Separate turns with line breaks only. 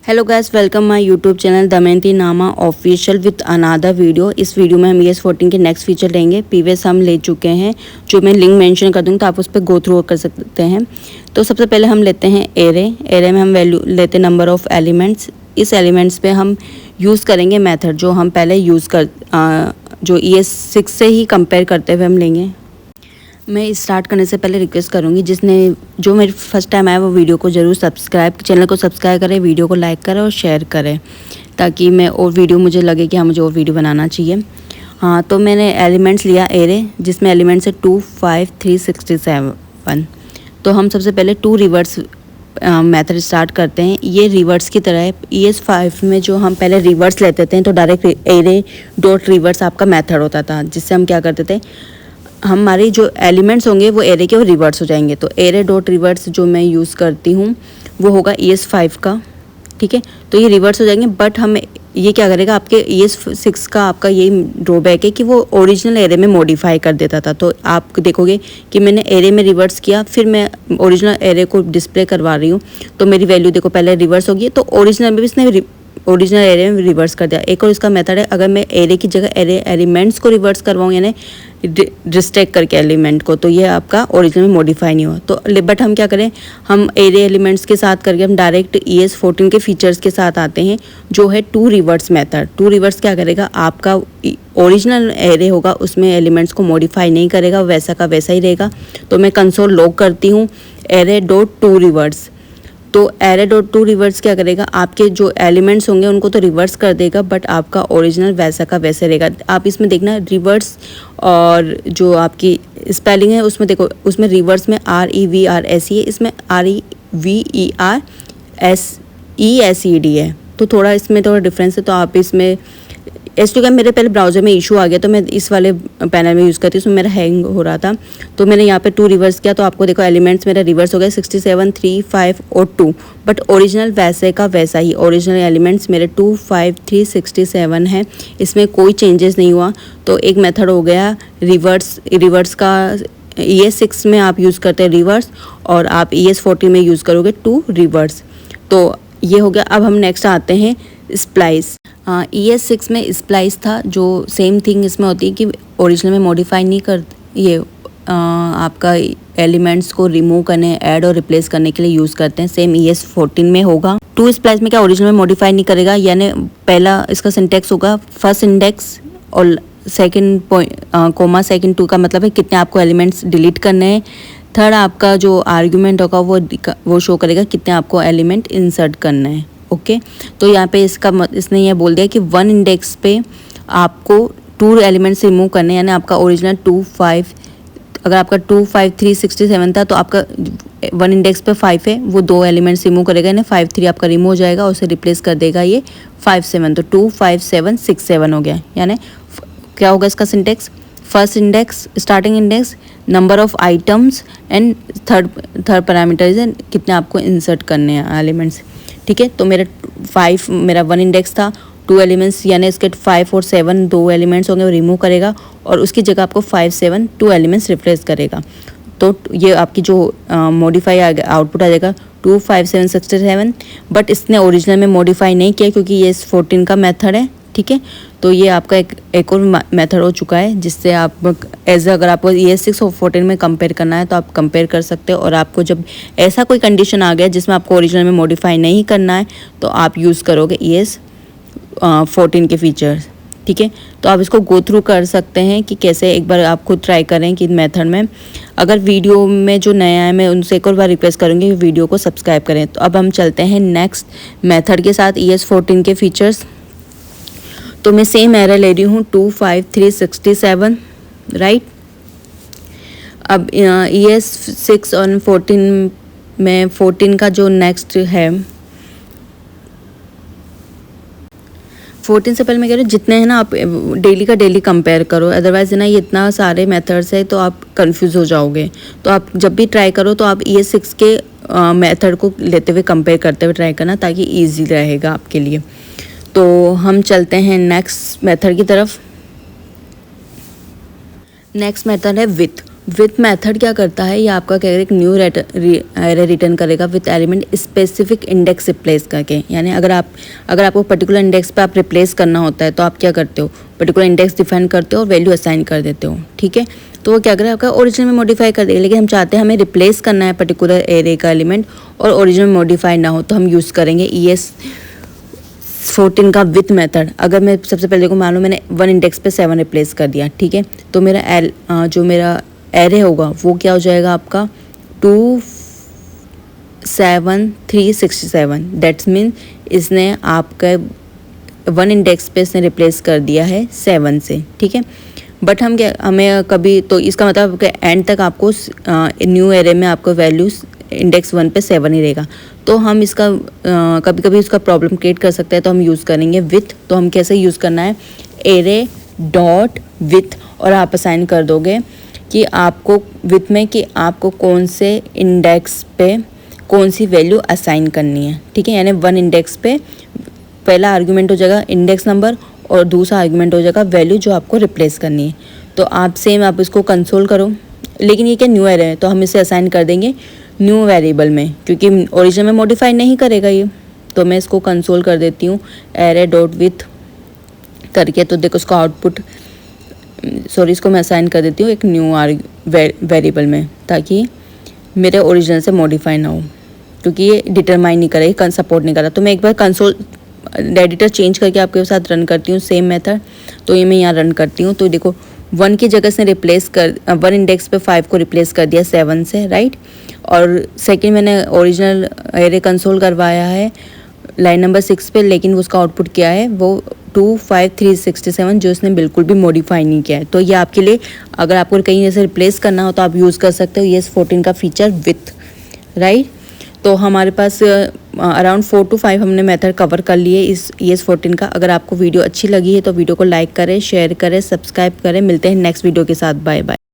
Hello guys, welcome my YouTube channel Damayanti नामा official with another video. इस video में हम ES14 के नेक्स्ट फीचर लेंगे। प्रीवियस हम ले चुके हैं, जो मैं लिंक मेंशन कर दूँगी तो आप उस पर गो थ्रू कर सकते हैं। तो सबसे पहले हम लेते हैं एरे में हम वैल्यू लेते हैं नंबर ऑफ़ एलिमेंट्स। इस एलिमेंट्स पे हम यूज़ करेंगे मेथड जो हम पहले जो ES6 से ही कंपेयर करते हुए हम लेंगे। मैं स्टार्ट करने से पहले रिक्वेस्ट करूँगी जो मेरे फर्स्ट टाइम आया वो वीडियो को ज़रूर चैनल को सब्सक्राइब करें, वीडियो को लाइक करें और शेयर करें, ताकि मैं और वीडियो मुझे लगे कि हाँ मुझे और वीडियो बनाना चाहिए। हाँ, तो मैंने एलिमेंट्स लिया एरे, जिसमें एलिमेंट्स है 2, 5, 3, 67। तो हम सबसे पहले 2 रिवर्स मेथड स्टार्ट करते हैं। ये रिवर्स की तरह है। ES5 में जो हम पहले रिवर्स लेते थे तो डायरेक्ट एरे डॉट रिवर्स आपका मेथड होता था, जिससे हम क्या करते थे, हमारे जो एलिमेंट्स होंगे वो एरे के वो रिवर्स हो जाएंगे। तो एरे डॉट रिवर्स जो मैं यूज़ करती हूँ वो होगा ES5 का, ठीक है। तो ये रिवर्स हो जाएंगे, बट हम ये क्या करेगा, आपके ES6 का आपका यही ड्रॉबैक है कि वो ओरिजिनल एरे में मॉडिफाई कर देता था। तो आप देखोगे कि मैंने एरे में रिवर्स किया, फिर मैं ओरिजिनल एरे को डिस्प्ले करवा रही हूँ, तो मेरी वैल्यू देखो पहले रिवर्स होगी, तो ओरिजिनल में भी इसने ओरिजिनल एरे में रिवर्स कर दिया। एक और इसका मेथड है, अगर मैं एरे की जगह एरे एलिमेंट्स को रिवर्स करवाऊँ, यानी रिस्ट्रिक्ट करके एलिमेंट को, तो ये आपका ओरिजिनल में मॉडिफाई नहीं हुआ। तो बट हम क्या करें, हम एरे एलिमेंट्स के साथ करके हम डायरेक्ट ES14 के फीचर्स के साथ आते हैं, जो है 2 रिवर्स मेथड। 2 रिवर्स क्या करेगा, आपका ओरिजिनल एरे होगा उसमें एलिमेंट्स को मॉडिफाई नहीं करेगा, वैसा का वैसा ही रहेगा। तो मैं कंसोल लॉग करती हूँ एरे डॉट 2 रिवर्स। तो एरे डॉट 2 रिवर्स क्या करेगा, आपके जो एलिमेंट्स होंगे उनको तो रिवर्स कर देगा, बट आपका ओरिजिनल वैसा का वैसे रहेगा। आप इसमें देखना रिवर्स, और जो आपकी स्पेलिंग है उसमें देखो, उसमें रिवर्स में REVRS है, इसमें REVERSED है। तो थोड़ा इसमें थोड़ा डिफरेंस है। तो आप इसमें S2 का मेरे पहले ब्राउज़र में इशू आ गया, तो मैं इस वाले पैनल में यूज़ करती हूँ, उसमें मेरा हैंग हो रहा था। तो मैंने यहाँ पे 2 रिवर्स किया, तो आपको देखो एलिमेंट्स मेरा रिवर्स हो गया 67, 3, 5 और 2, बट ओरिजिनल वैसे का वैसा ही। ओरिजिनल एलिमेंट्स मेरे 2, 5, 3, 67 है, इसमें कोई चेंजेस नहीं हुआ। तो एक मेथड हो गया रिवर्स का। ES6 में आप यूज़ करते हैं रिवर्स, और आप ES14 में यूज़ करोगे 2 रिवर्स। तो ये हो गया। अब हम नेक्स्ट आते हैं स्प्लाइस। ES6 में स्प्लाइस था, जो सेम थिंग इसमें होती है कि ओरिजिनल में मॉडिफाई नहीं कर, ये आपका एलिमेंट्स को रिमूव करने, ऐड और रिप्लेस करने के लिए यूज़ करते हैं। सेम ES14 में होगा। 2 स्प्लाइस में क्या ओरिजिनल में मॉडिफाई नहीं करेगा, यानी पहला इसका सिंटेक्स होगा फर्स्ट इंडेक्स और सेकंड कोमा सेकंड 2 का मतलब है कितने आपको एलिमेंट्स डिलीट करने हैं। थर्ड आपका जो आर्ग्यूमेंट होगा वो शो करेगा कितने आपको एलिमेंट इंसर्ट करना है। ओके, तो यहाँ पे इसने ये बोल दिया कि 1 इंडेक्स पे आपको 2 एलिमेंट्स रिमूव करने, यानी आपका ओरिजिनल 2, 5, अगर आपका 2, 5, 3, 67 था, तो आपका 1 इंडेक्स पे 5 है, वो 2 एलिमेंट्स रिमूव करेगा, यानी 5, 3 आपका रिमूव हो जाएगा, उसे रिप्लेस कर देगा ये 5, 7। तो 2, 5, 7, 6, 7 हो गया। यानी क्या होगा इसका syntax, first index, starting index, number of items and third parameters है कितने आपको इंसर्ट करने हैं एलिमेंट्स, ठीक है। तो मेरा 1 इंडेक्स था, 2 एलिमेंट्स, यानी इसके 5 और 7 2 एलिमेंट्स होंगे वो रिमूव करेगा, और उसकी जगह आपको 5, 7 2 एलिमेंट्स रिप्लेस करेगा। तो ये आपकी जो मॉडिफाई आउटपुट आ जाएगा 2, 5, 7, 67। बट इसने ओरिजिनल में मॉडिफाई नहीं किया, क्योंकि ये 14 का मेथड है, ठीक है। तो ये आपका एक और मेथड हो चुका है, जिससे आप अगर आपको ES6 और 14 में कंपेयर करना है तो आप कंपेयर कर सकते हो। और आपको जब ऐसा कोई कंडीशन आ गया जिसमें आपको ओरिजिनल में मॉडिफाई नहीं करना है, तो आप यूज़ करोगे ES14 के फीचर्स, ठीक है। तो आप इसको गो थ्रू कर सकते हैं कि कैसे, एक बार आप खुद ट्राई करें कि मेथड में। अगर वीडियो में जो नया है, मैं उनसे एक और बार रिक्वेस्ट करूँगी कि वीडियो को सब्सक्राइब करें। तो अब हम चलते हैं नेक्स्ट मेथड के साथ, ES14 के फीचर्स। तो मैं सेम एरे ले रही हूँ 2, 5, 3, 67, राइट। अब ES6 और 14 में 14 का जो नेक्स्ट है, 14 से पहले मैं कह रही हूँ जितने हैं ना, आप डेली का डेली कंपेयर करो, अदरवाइज है ना ये इतना सारे मेथड्स है तो आप कंफ्यूज हो जाओगे। तो आप जब भी ट्राई करो तो आप ES6 के मेथड को लेते हुए कंपेयर करते हुए ट्राई करना, ताकि ईजी रहेगा आपके लिए। तो हम चलते हैं नेक्स्ट मेथड की तरफ। नेक्स्ट मेथड है विथ। विथ मेथड क्या करता है, ये आपका क्या करेगा, एक न्यू एरे रिटर्न करेगा with element specific index replace करके। यानी अगर आपको पर्टिकुलर इंडेक्स पे आप रिप्लेस करना होता है तो आप क्या करते हो, पर्टिकुलर इंडेक्स डिफाइन करते हो और वैल्यू असाइन कर देते हो, ठीक है। तो वो क्या करेगा, आपका ओरिजिनल में मॉडिफाई कर देगा। लेकिन हम चाहते हैं हमें रिप्लेस करना है पर्टिकुलर एरे का एलिमेंट और ओरिजिनल में मॉडिफाई ना हो, तो हम यूज़ करेंगे ES14 का विथ मेथड। अगर मैं सबसे पहले देखो, मान लो मैंने 1 इंडेक्स पे 7 रिप्लेस कर दिया, ठीक है, तो मेरा जो मेरा एरे होगा वो क्या हो जाएगा आपका 27367। दैट्स मीन इसने आपका 1 इंडेक्स पे इसने रिप्लेस कर दिया है 7 से, ठीक है। बट हमें कभी तो इसका मतलब एंड तक आपको न्यू एरे में आपको वैल्यूज इंडेक्स 1 पे 7 ही रहेगा। तो हम इसका कभी कभी इसका प्रॉब्लम क्रिएट कर सकते हैं, तो हम यूज़ करेंगे विथ। तो हम कैसे यूज़ करना है, एरे डॉट विथ, और आप असाइन कर दोगे कि आपको विथ में कि आपको कौन से इंडेक्स पे कौन सी वैल्यू असाइन करनी है, ठीक है। यानी 1 इंडेक्स पे पहला आर्गुमेंट हो जाएगा इंडेक्स नंबर और दूसरा आर्गुमेंट हो जाएगा वैल्यू जो आपको रिप्लेस करनी है। तो आप इसको कंसोल करो। लेकिन ये क्या न्यू एरे है, तो हम इसे असाइन कर देंगे न्यू वेरिएबल में, क्योंकि ओरिजिनल में मॉडिफाई नहीं करेगा ये। तो मैं इसको कंसोल कर देती हूँ एरे डॉट विथ करके। तो देखो उसका आउटपुट, इसको मैं असाइन कर देती हूँ एक न्यू वेरिएबल में, ताकि मेरे ओरिजिनल से मॉडिफाई ना हो, क्योंकि ये डिटरमाइन नहीं करेगा, सपोर्ट नहीं कर रहा। तो मैं एक बार कंसोल एडिटर चेंज करके आपके साथ रन करती हूँ सेम मेथड। तो ये मैं यहाँ रन करती हूँ, तो देखो 1 की जगह से 1 इंडेक्स पे 5 को रिप्लेस कर दिया 7 से, राइट। और सेकंड मैंने ओरिजिनल एरे कंसोल करवाया है लाइन नंबर 6 पे, लेकिन उसका आउटपुट क्या है वो 25367, जो इसने बिल्कुल भी मॉडिफाई नहीं किया है। तो ये आपके लिए, अगर आपको कहीं जैसे रिप्लेस करना हो तो आप यूज़ कर सकते हो ES14 का फीचर विथ, राइट। तो हमारे पास अराउंड 4 to 5 हमने मेथड कवर कर लिए इस ES14 का। अगर आपको वीडियो अच्छी लगी है तो वीडियो को लाइक करें, शेयर करें, सब्सक्राइब करें। मिलते हैं नेक्स्ट वीडियो के साथ, बाय बाय।